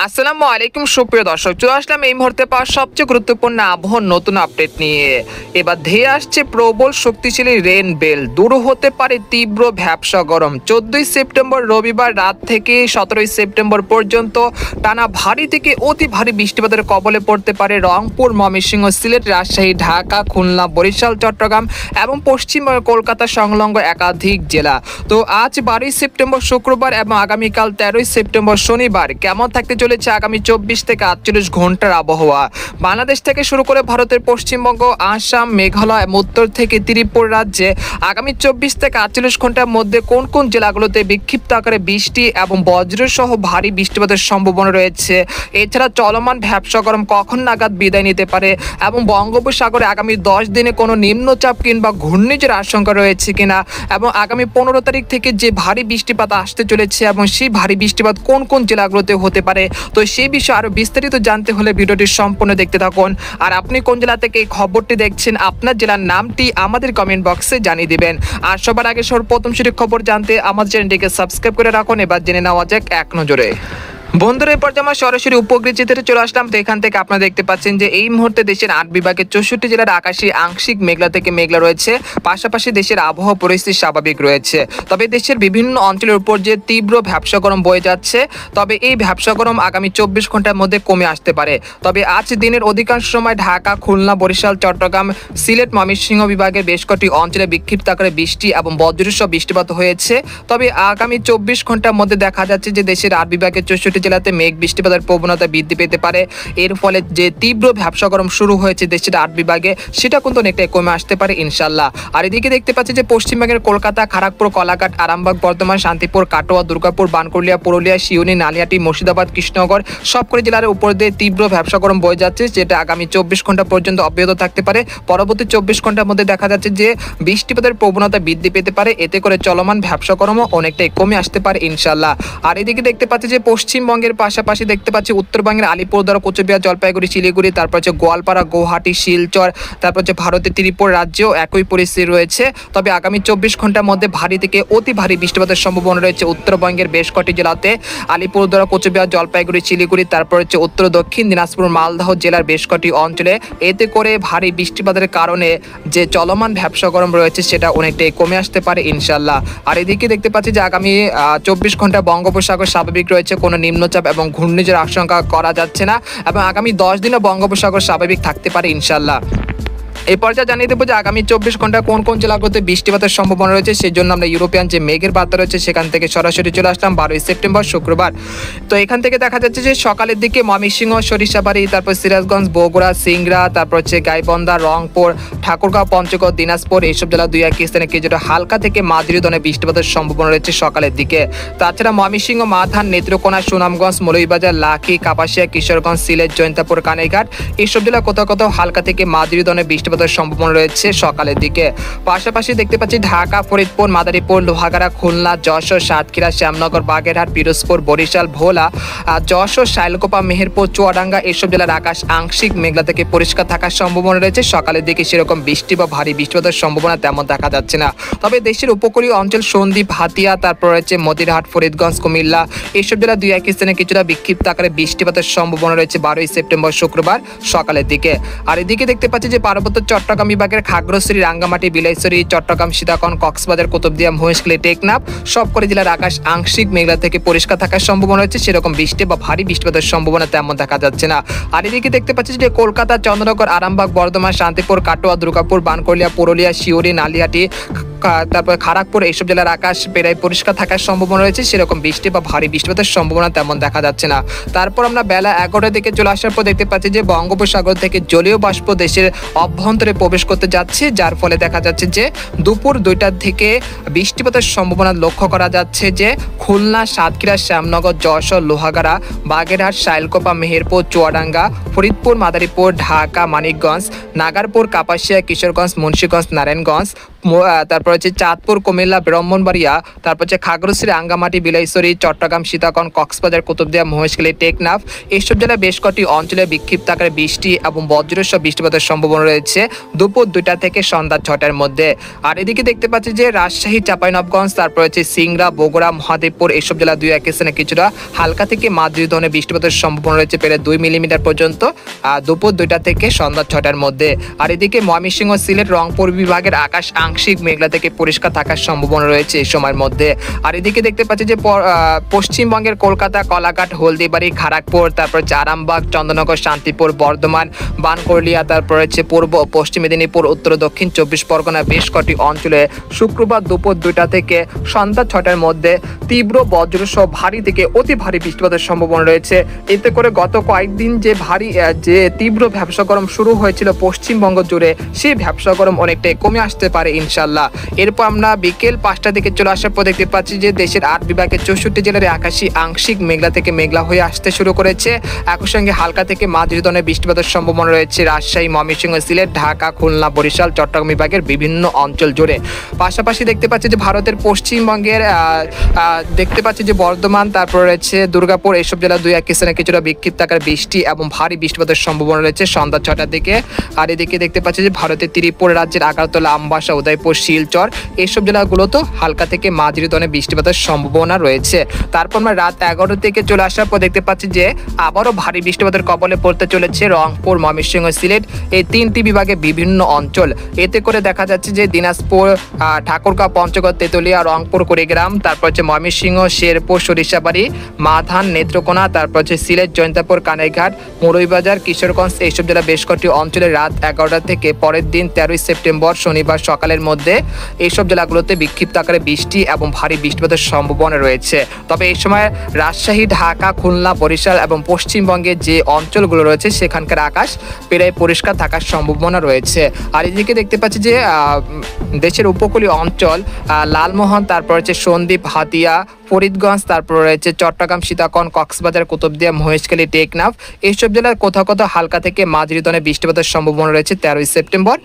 আসসালামু আলাইকুম সুপ্রিয় দর্শক, চলে আসলাম এই মুহূর্তে পাওয়া সবচেয়ে গুরুত্বপূর্ণ আবহাওয়ার নতুন আপডেট নিয়ে। এবার ধেয়ে আসছে প্রবল শক্তিশালী রেন বেল, দূর হতে পারে তীব্র ভ্যাপসা গরম। 14ই সেপ্টেম্বর রবিবার রাত থেকে 17ই সেপ্টেম্বর পর্যন্ত টানা ভারী থেকে অতি ভারী বৃষ্টিপাতের কবলে পড়তে পারে রংপুর, ময়মনসিংহ, সিলেট, রাজশাহী, ঢাকা, খুলনা, বরিশাল, চট্টগ্রাম এবং পশ্চিমবঙ্গ কলকাতা সংলগ্ন একাধিক জেলা। তো আজ 12ই সেপ্টেম্বর শুক্রবার এবং আগামীকাল 13ই সেপ্টেম্বর শনিবার কেমন থাকতে চলেছে আগামী 24 থেকে 48 ঘন্টার আবহাওয়া। বাংলাদেশ থেকে শুরু করে ভারতের পশ্চিমবঙ্গ, আসাম, মেঘালয় এবং উত্তর থেকে ত্রিপুরা রাজ্যে আগামী 24 থেকে 48 ঘন্টার মধ্যে কোন কোন জেলাগুলোতে বিক্ষিপ্ত আকারে বৃষ্টি এবং বজ্রসহ ভারী বৃষ্টিপাতের সম্ভাবনা রয়েছে। এছাড়া চলমান ভ্যাপসা গরম কখন নাগাদ বিদায় নিতে পারে এবং বঙ্গোপসাগরে আগামী 10 দিনে কোনো নিম্নচাপ কিংবা ঘূর্ণিঝড়ের আশঙ্কা রয়েছে কিনা, এবং আগামী 15 তারিখ থেকে যে ভারী বৃষ্টিপাত আসতে চলেছে এবং সেই ভারী বৃষ্টিপাত কোন কোন জেলাগুলোতে হতে পারে, তো সেই বিষয়ে আরো বিস্তারিত জানতে হলে ভিডিওটি সম্পূর্ণ দেখতে থাকুন। আর আপনি কোন জেলা থেকে এই খবরটি দেখছেন, আপনার জেলার নামটি আমাদের কমেন্ট বক্সে জানিয়ে দিবেন। আর সবার আগে সর্বপ্রথম সঠিক খবর জানতে আমাদের চ্যানেলটিকে সাবস্ক্রাইব করে রাখুন। এবার জেনে নেওয়া যাক এক নজরে। বন্ধুরা, এরপর যে আমরা সরাসরি উপগ্রহ চিত্রে চলে আসলাম, তো এখান থেকে আপনারা দেখতে পাচ্ছেন যে এই মুহূর্তে দেশের 8 বিভাগের 64 জেলার আকাশে আংশিক মেঘলা থেকে মেঘলা রয়েছে। পাশাপাশি দেশের আবহাওয়া পরিস্থিতি স্বাভাবিক রয়েছে। তবে দেশের বিভিন্ন অঞ্চলের উপর যে তীব্র ভ্যাপসা গরম বয়ে যাচ্ছে, তবে এই ভ্যাপসা গরম আগামী 24 ঘন্টার মধ্যে কমে আসতে পারে। তবে আজ দিনের অধিকাংশ সময় ঢাকা, খুলনা, বরিশাল, চট্টগ্রাম, সিলেট, ময়মনসিংহ বিভাগের বেশ কয়েকটি অঞ্চলে বিক্ষিপ্ত আকারে বৃষ্টি এবং বজ্রসহ বৃষ্টিপাত হয়েছে। তবে আগামী 24 ঘন্টার মধ্যে দেখা যাচ্ছে যে দেশের 8 বিভাগের 64 জেলাতে মেঘ বৃষ্টিপাতের প্রবণতা বৃদ্ধি পেতে পারে। এর ফলে যে তীব্র ভ্যাপসা গরম শুরু হয়েছে দেশের 8 বিভাগে, সেটা কিন্তু অনেকটাই কমে আসতে পারে ইনশাল্লাহ। আর এদিকে দেখতে পাচ্ছি যে পশ্চিমবঙ্গের কলকাতা, খড়গপুর, কোলাঘাট, আরামবাগ, বর্ধমান, শান্তিপুর, কাটোয়া, দুর্গাপুর, বানকুড়িয়া, পুরুলিয়া, সিউনি, নালিয়াটি, মুর্শিদাবাদ, কৃষ্ণনগর সবকটি জেলার উপর দিয়ে তীব্র ভ্যাপসা গরম বয়ে যাচ্ছে, যেটা আগামী 24 ঘন্টা পর্যন্ত অব্যাহত থাকতে পারে। পরবর্তী 24 ঘন্টার মধ্যে দেখা যাচ্ছে যে বৃষ্টিপাতের প্রবণতা বৃদ্ধি পেতে পারে, এতে করে চলমান ভ্যাপসা গরমও অনেকটাই কমে আসতে পারে ইনশাল্লাহ। আর এদিকে দেখতে পাচ্ছি যে পশ্চিমবঙ্গের পাশাপাশি দেখতে পাচ্ছি উত্তরবঙ্গের আলিপুরদুয়ার, কোচবিহার, জলপাইগুড়ি, শিলিগুড়ি, তারপর হচ্ছে গোয়ালপাড়া, গুয়াহাটি, শিলচর, তারপর হচ্ছে ভারতের ত্রিপুরা রাজ্যেও একই পরিস্থিতি রয়েছে। তবে আগামী 24 ঘন্টার মধ্যে ভারী থেকে অতি ভারী বৃষ্টিপাতের সম্ভাবনা রয়েছে উত্তরবঙ্গের বেশ কয়েকটি জেলাতে, আলিপুরদুয়ার, কোচবিহার, জলপাইগুড়ি, শিলিগুড়ি, তারপর হচ্ছে উত্তর দক্ষিণ দিনাজপুর, মালদহ জেলার বেশ কয়েকটি অঞ্চলে। এতে করে ভারী বৃষ্টিপাতের কারণে যে চলমান ভ্যাপসা গরম রয়েছে সেটা অনেকটাই কমে আসতে পারে ইনশাল্লাহ। আর এদিকে দেখতে পাচ্ছি যে আগামী 24 ঘন্টা বঙ্গোপসাগর স্বাভাবিক রয়েছে, কোনো নিম্নচাপ এবং ঘূর্ণিঝড়ের আশঙ্কা করা যাচ্ছে না, এবং আগামী 10 দিনও বঙ্গোপসাগর স্বাভাবিক থাকতে পারে ইনশাল্লাহ। এই পর্যায়ে জানিয়ে দেবো যে আগামী 24 ঘন্টা কোন কোন জেলাগুলোতে বৃষ্টিপাতের সম্ভাবনা রয়েছে। সেই জন্য আমরা ইউরোপিয়ান যে মেঘের বার্তা রয়েছে সেখান থেকে সরাসরি চলে আসলাম 12ই সেপ্টেম্বর শুক্রবার। তো এখান থেকে দেখা যাচ্ছে যে সকালের দিকে ময়মনসিংহ, সরিষাবাড়ি, তারপর সিরাজগঞ্জ, বগুড়া, সিংড়া, তারপর হচ্ছে গাইবান্ধা, রংপুর, ঠাকুরগাঁও, পঞ্চগড়, দিনাজপুর এইসব জেলা দুই এক স্থানে কিছুটা হালকা থেকে মাঝারি ধরনের বৃষ্টিপাতের সম্ভাবনা রয়েছে সকালের দিকে। তাছাড়া ময়মনসিংহ, মাথান, নেত্রকোনা, সুনামগঞ্জ, মৌলভীবাজার, লাখি, কাপাসিয়া, কিশোরগঞ্জ, সিলেট, জৈন্তাপুর, কানাইঘাট এইসব জেলা কোথাও কোথাও হালকা থেকে মাঝারি ধরনের বৃষ্টিপাতের সম্ভাবনা রয়েছে সকালের দিকে। পাশাপাশি দেখতে পাচ্ছি ঢাকা, ফরিদপুর, মাদারীপুর, লোহাগাড়া, খুলনা, যশোর, সাতক্ষীরা, শ্যামনগর, বাগেরহাট, পিরোজপুর, বরিশাল, ভোলা, যশোর, শাইলকোপা, মেহেরপুর, চুয়াডাঙ্গা এইসব জেলার আকাশ আংশিক মেঘলা থেকে পরিষ্কার থাকার সম্ভাবনা রয়েছে। সকালের দিকে সেরকম বৃষ্টি বা ভারী বৃষ্টিপাতের সম্ভাবনা তেমন দেখা যাচ্ছে না। তবে দেশের উপকূলীয় অঞ্চল সন্দ্বীপ, হাতিয়া, তারপর রয়েছে মতিরহাট, ফরিদগঞ্জ, কুমিল্লা এইসব জেলা দুই এক স্থানে কিছুটা বিক্ষিপ্ত আকারে বৃষ্টিপাতের সম্ভাবনা রয়েছে 12ই সেপ্টেম্বর শুক্রবার সকালের দিকে। আর এদিকে দেখতে পাচ্ছি যে পার্বত্য চট্টগ্রাম বিভাগের খাগড়াছড়ি, রাঙ্গামাটি, বিলাইছড়ি, চট্টগ্রাম, সীতাকুণ্ড, কক্সবাজার, কুতুবদিয়া, মহেশখালী, টেকনাফ সবকটি জেলার আকাশ আংশিক মেঘলা থেকে পরিষ্কার থাকার সম্ভাবনা রয়েছে। সেরকম বৃষ্টি বা ভারী বৃষ্টিপাতের সম্ভাবনা তেমন দেখা যাচ্ছে না। আর এদিকে দেখতে পাচ্ছি যে কলকাতা, চন্দ্রনগর, আরামবাগ, বর্ধমান, শান্তিপুর, কাটোয়া, দুর্গাপুর, বানকুড়িয়া, পুরুলিয়া, সিউড়ি, নালিয়াটি, তারপর খড়গপুর এইসব জেলার আকাশ প্রায় পরিষ্কার থাকার সম্ভাবনা রয়েছে। সেরকম বৃষ্টি বা ভারী বৃষ্টিপাতের সম্ভাবনা তেমন দেখা যাচ্ছে না। তারপর আমরা বেলা 11টার দিকে চলে আসার পর দেখতে পাচ্ছি যে বঙ্গোপসাগর থেকে জলীয় বাষ্প দেশের অভ্যন্তরে প্রবেশ করতে যাচ্ছে, যার ফলে দেখা যাচ্ছে যে দুপুর 2টার থেকে বৃষ্টিপাতের সম্ভাবনা লক্ষ্য করা যাচ্ছে যে খুলনা, সাতক্ষীরা, শ্যামনগর, যশোর, লোহাগাড়া, বাগেরহাট, শাইলকোপা, মেহেরপুর, চুয়াডাঙ্গা, ফরিদপুর, মাদারীপুর, ঢাকা, মানিকগঞ্জ, নাগারপুর, কাপাসিয়া, কিশোরগঞ্জ, মুন্সিগঞ্জ, নারায়ণগঞ্জ, তারপর হচ্ছে চাঁদপুর, কুমিল্লা, ব্রাহ্মণবাড়িয়া, তারপর হচ্ছে খাগড়াছড়ি, রাঙ্গামাটি, বিলাইছড়ি, চট্টগ্রাম, সীতাকুণ্ড, কক্সবাজার, কুতুবদিয়া, মহেশখালী, টেকনাফ এইসব জেলায় বেশ কটি অঞ্চলে বিক্ষিপ্ত আকারে বৃষ্টি এবং বজ্রসহ বৃষ্টিপাতের সম্ভাবনা রয়েছে দুপুর 2টা থেকে সন্ধ্যা 6টার মধ্যে। আর এদিকে দেখতে পাচ্ছি যে রাজশাহী, চাঁপাইনবাবগঞ্জ, তারপর হচ্ছে সিংড়া, বগুড়া, মহাদেবপুর এইসব জেলা দুই এক স্থানে কিছুটা হালকা থেকে মাঝারি ধরনের বৃষ্টিপাতের সম্ভাবনা রয়েছে প্রায় 2 মিলিমিটার পর্যন্ত দুপুর 2টা থেকে সন্ধ্যা 6টার মধ্যে। আর এদিকে ময়মনসিংহ, সিলেট, রংপুর বিভাগের আকাশ আংশিক মেঘলা থেকে পরিষ্কার থাকার সম্ভাবনা রয়েছে এই সময়ের মধ্যে। আর এদিকে দেখতে পাচ্ছি যে পশ্চিমবঙ্গের কলকাতা, কলাঘাট, হলদিবাড়ি, খড়গপুর, তারপর হচ্ছে আরামবাগ, চন্দননগর, শান্তিপুর, বর্ধমান, বানকরলিয়া, তারপর হচ্ছে পূর্ব পশ্চিম মেদিনীপুর, উত্তর দক্ষিণ 24 পরগনা বেশ কটি অঞ্চলে শুক্রবার দুপুর 2টা থেকে সন্ধ্যা 6টার মধ্যে তীব্র বজ্রসহ ভারী থেকে অতি ভারী বৃষ্টিপাতের সম্ভাবনা রয়েছে। এতে করে গত কয়েকদিন যে তীব্র ভ্যাপসা গরম শুরু হয়েছিল পশ্চিমবঙ্গ জুড়ে, সেই ভ্যাপসা গরম অনেকটাই কমে আসতে পারে ইনশাল্লাহ। এরপর আমরা বিকেল 5টা দিকে চলে আসার পর দেখতে পাচ্ছি যে দেশের 8 বিভাগের 64 জেলার আকাশী আংশিক মেঘলা থেকে মেঘলা হয়ে আসতে শুরু করেছে। একই সঙ্গে হালকা থেকে মাঝারি ধরনের বৃষ্টিপাতের সম্ভাবনা রয়েছে রাজশাহী, ময়মনসিংহ, সিলেট, ঢাকা, খুলনা, বরিশাল, চট্টগ্রাম বিভাগের বিভিন্ন অঞ্চল জুড়ে। পাশাপাশি দেখতে পাচ্ছি যে ভারতের পশ্চিমবঙ্গের দেখতে পাচ্ছি যে বর্ধমান, তারপর রয়েছে দুর্গাপুর এইসব জেলা দুই এক স্থানে কিছুটা বিক্ষিপ্ত আকার বৃষ্টি এবং ভারী বৃষ্টিপাতের সম্ভাবনা রয়েছে সন্ধ্যা 6টার দিকে। আর এদিকে দেখতে পাচ্ছি যে ভারতের ত্রিপুরা রাজ্যের আগারতলা, আমবাসা, উদয়পুর, শিলচর এইসব জেলাগুলোতেও হালকা থেকে মাঝারি ধরনের বৃষ্টিপাতের সম্ভাবনা রয়েছে। তারপর আমরা রাত 11টা থেকে চলে আসার পর দেখতে পাচ্ছি যে আবারও ভারী বৃষ্টিপাতের কবলে পড়তে চলেছে রংপুর, ময়মনসিংহ, সিলেট এই 3টি বিভাগে বিভিন্ন অঞ্চল। এতে করে দেখা যাচ্ছে যে দিনাজপুর, ঠাকুরগাঁও, পঞ্চগড়, তেতুলিয়া, রংপুর, কুড়িগ্রাম, তারপর হচ্ছে ময়মনসিংহ, শেরপুর, সরিষাবাড়ি, মাধান, নেত্রকোনা, তারপর হচ্ছে সিলেট, জয়ন্তাপুর, কানাইঘাট, মৌলভীবাজার, কিশোরগঞ্জ এইসব জেলা বেশ কটি অঞ্চলে রাত 11টা থেকে পরের দিন 13ই সেপ্টেম্বর শনিবার সকালের মধ্যে এইসব জেলাগুলোতে বিক্ষিপ্ত আকারে বৃষ্টি এবং ভারী বৃষ্টিপাতের সম্ভাবনা রয়েছে। তবে এই সময় রাজশাহী, ঢাকা, খুলনা, বরিশাল এবং পশ্চিমবঙ্গের যে অঞ্চলগুলো রয়েছে সেখানকার আকাশ প্রায় পরিষ্কার থাকার সম্ভাবনা রয়েছে। আর এদিকে দেখতে পাচ্ছি যে দেশের উপকূলীয় অঞ্চল লালমোহন, তারপর হচ্ছে সন্দ্বীপ, হাতিয়া, ফরিদগঞ্জ, তারপর রয়েছে চট্টগ্রাম, সীতাকুণ্ড, কক্সবাজার, কুতুবদিয়া, মহেশখালী, টেকনাফ এইসব জেলার কোথাও কোথাও হালকা থেকে মাঝারি ধরনের বৃষ্টিপাতের সম্ভাবনা রয়েছে 13ই সেপ্টেম্বর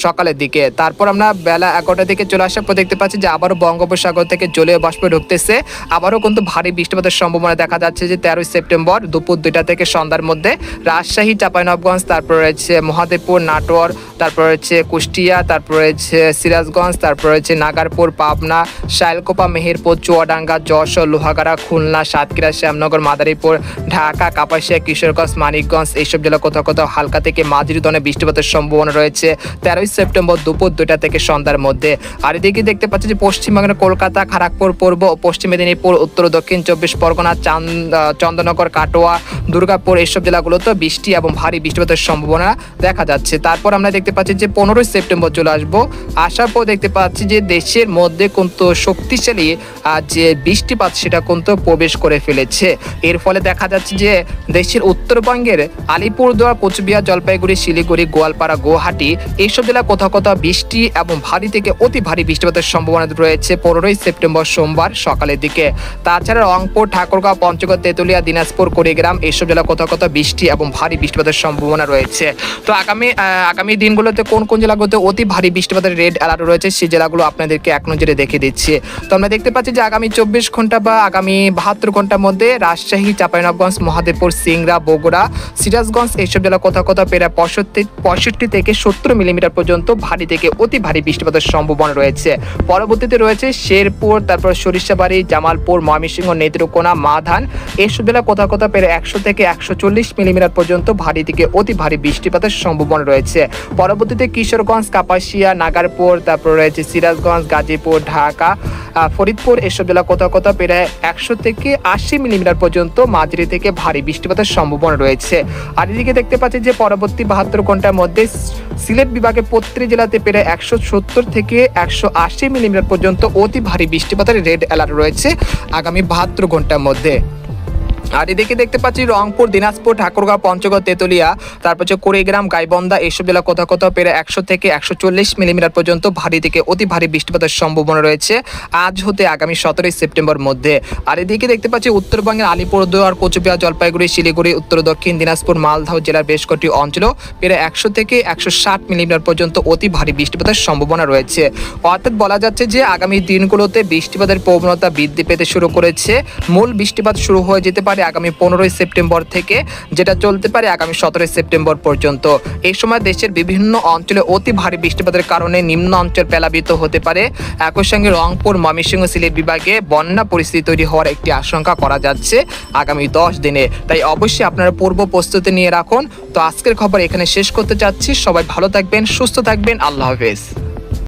সকালের দিকে। তারপর আমরা বেলা 11টা থেকে চলে আসার পর দেখতে পাচ্ছি যে আবারও বঙ্গোপসাগর থেকে জলীয় বাষ্প ঢুকতেছে। আবারও কিন্তু ভারী বৃষ্টিপাতের সম্ভাবনা দেখা যাচ্ছে যে 13ই সেপ্টেম্বর দুপুর 2টা থেকে সন্ধ্যার মধ্যে রাজশাহী, চাঁপাইনবাবগঞ্জ, তারপর রয়েছে মহাদেবপুর, নাটোর, তারপর রয়েছে কুষ্টিয়া, তারপর রয়েছে সিরাজগঞ্জ, তারপর রয়েছে নাগারপুর, পাবনা, শাইলকোপা, মেহেরপুর, চুয়াডাঙ্গা, যশোর, লোহাগাড়া, খুলনা, সাতক্ষীরা, শ্যামনগর, মাদারীপুর, ঢাকা, কাপাসিয়া, কিশোরগঞ্জ, মানিকগঞ্জ এইসব জেলা কোথাও কোথাও হালকা থেকে মাঝারি ধরনের বৃষ্টিপাতের সম্ভাবনা রয়েছে 13ই সেপ্টেম্বর দুপুর 2টা থেকে সন্ধ্যার মধ্যে। আর এদিকে দেখতে পাচ্ছি যে পশ্চিমবঙ্গের কলকাতা, খড়গপুর, পূর্ব পশ্চিম মেদিনীপুর, উত্তর দক্ষিণ 24 পরগনা, চন্দননগর, কাটোয়া, দুর্গাপুর এইসব জেলাগুলোতে বৃষ্টি এবং ভারী বৃষ্টিপাতের সম্ভাবনা দেখা যাচ্ছে। তারপর আমরা দেখতে পাচ্ছি যে 15ই সেপ্টেম্বর চলে আসার পর দেখতে পাচ্ছি যে দেশের মধ্যে কিন্তু শক্তিশালী যে বৃষ্টিপাত সেটা কিন্তু প্রবেশ করে ফেলেছে। এর ফলে দেখা যাচ্ছে যে দেশের উত্তরবঙ্গের আলিপুরদুয়ার, কোচবিহার, জলপাইগুড়ি, শিলিগুড়ি, গোয়ালপাড়া, গুয়াহাটি এইসব জেলা কোথাও কোথাও বৃষ্টি এবং ভারী থেকে অতি ভারী বৃষ্টিপাতের সম্ভাবনা রয়েছে 15ই সেপ্টেম্বর সোমবার সকালের দিকে। তাছাড়া রংপুর, ঠাকুরগাঁও, পঞ্চগড়, তেতুলিয়া, দিনাজপুর, কুড়িগ্রাম এইসব জেলা কোথাও কোথাও বৃষ্টি এবং ভারী বৃষ্টিপাতের সম্ভাবনা রয়েছে। তো আগামী দিনগুলোতে কোন কোন জেলাগুলোতে অতি ভারী বৃষ্টিপাতের রেড অ্যালার্ট রয়েছে সেই জেলাগুলো আপনাদেরকে এক নজরে দেখে দিচ্ছি। তো আমরা দেখতে পাচ্ছি যে আগামী 24 ঘন্টা বা আগামী 72 ঘন্টার মধ্যে রাজশাহী, চাঁপাইনবাবগঞ্জ, মহাদেবপুর, সিংড়া, বগুড়া, সিরাজগঞ্জ এইসব জেলা কোথাও কোথাও প্রায় 65 থেকে 70 মিলিমিটার পর্যন্ত ভারী থেকে অতি ভারী বৃষ্টিপাতের সম্ভাবনা রয়েছে। পরবর্তীতে রয়েছে শেরপুর, তারপর সরিষাবাড়ি, জামালপুর, ময়মনসিংহ, নেত্রকোনা, মাধান এইসব জেলা কোথাও কোথাও প্রায় 100 থেকে 140 মিলিমিটার পর্যন্ত ভারী থেকে অতি ভারী বৃষ্টিপাতের সম্ভাবনা রয়েছে। পরবর্তীতে কিশোরগঞ্জ, কাপাসিয়া, নাগারপুর, তারপর রয়েছে সিরাজগঞ্জ, গাজীপুর, ঢাকা, ফরিদপুর এসব জেলা কোথাও কোথাও প্রায় 100 থেকে 80 মিলিমিটার পর্যন্ত মাঝারি থেকে ভারী বৃষ্টিপাতের সম্ভাবনা রয়েছে। আর এদিকে দেখতে পাচ্ছি যে পরবর্তী 72 ঘন্টার মধ্যে সিলেট বিভাগে প্রতিটি জেলাতে প্রায় 170 থেকে 180 মিলিমিটার পর্যন্ত অতি ভারী বৃষ্টিপাতের রেড অ্যালার্ট রয়েছে আগামী 72 ঘন্টার মধ্যে। আর এদিকে দেখতে পাচ্ছি রংপুর, দিনাজপুর, ঠাকুরগাঁও, পঞ্চগড়, তেতুলিয়া, তারপর হচ্ছে কুড়িগ্রাম, গাইবান্ধা এইসব জেলা কোথাও কোথাও প্রায় 100 থেকে 140 মিলিমিটার পর্যন্ত ভারী থেকে অতি ভারী বৃষ্টিপাতের সম্ভাবনা রয়েছে আজ হতে আগামী 17 সেপ্টেম্বর মধ্যে। আর এদিকে দেখতে পাচ্ছি উত্তরবঙ্গের আলিপুরদুয়ার, কোচবিহার, জলপাইগুড়ি, শিলিগুড়ি, উত্তর দক্ষিণ দিনাজপুর, মালদহ জেলার বেশ কয়েকটি অঞ্চলেও প্রায় 100 থেকে 160 মিলিমিটার পর্যন্ত অতি ভারী বৃষ্টিপাতের সম্ভাবনা রয়েছে। অর্থাৎ বলা যাচ্ছে যে আগামী দিনগুলোতে বৃষ্টিপাতের প্রবণতা বৃদ্ধি পেতে শুরু করেছে। মূল বৃষ্টিপাত শুরু হয়ে যেতে পারে আগামী 15 সেপ্টেম্বর থেকে, যেটা চলতে পারে আগামী 17 সেপ্টেম্বর পর্যন্ত। এই সময় দেশের বিভিন্ন অঞ্চলে অতি ভারী বৃষ্টিপাতের কারণে নিম্ন অঞ্চল প্লাবিত হতে পারে। একই সঙ্গে রংপুর, ময়মনসিংহ, সিলেট বিভাগে বন্যা পরিস্থিতি তৈরি হওয়ার একটি আশঙ্কা করা যাচ্ছে আগামী 10 দিনে। তাই অবশ্যই আপনারা পূর্ব প্রস্তুতি নিয়ে রাখুন। তো আজকের খবর এখানে শেষ করতে চাচ্ছি। সবাই ভালো থাকবেন, সুস্থ থাকবেন। আল্লাহ হাফেজ।